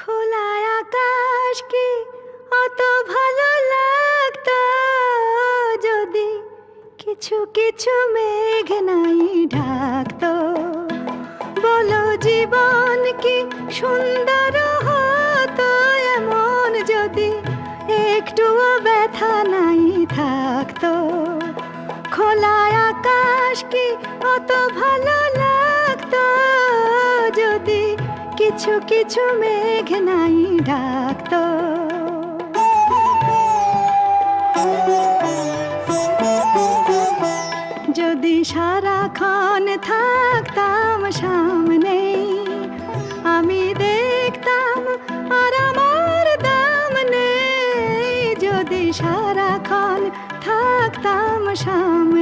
খোলা আকাশ কি অত ভালো লাগতো যদি কিছু কিছু মেঘ নাই ঢাকতো। বলো জীবন কি সুন্দর হতো এমন যদি একটুও ব্যথা নাই থাকতো। খোলা আকাশ কি অত ভালো লাগতো যদি কিছু কিছু মেঘ নাই ঢাকতো। যদি সারাক্ষণ থাকতাম সামনে আমি দেখতাম আর আমার দাম নেই। যদি সারাক্ষণ থাকতাম সামনে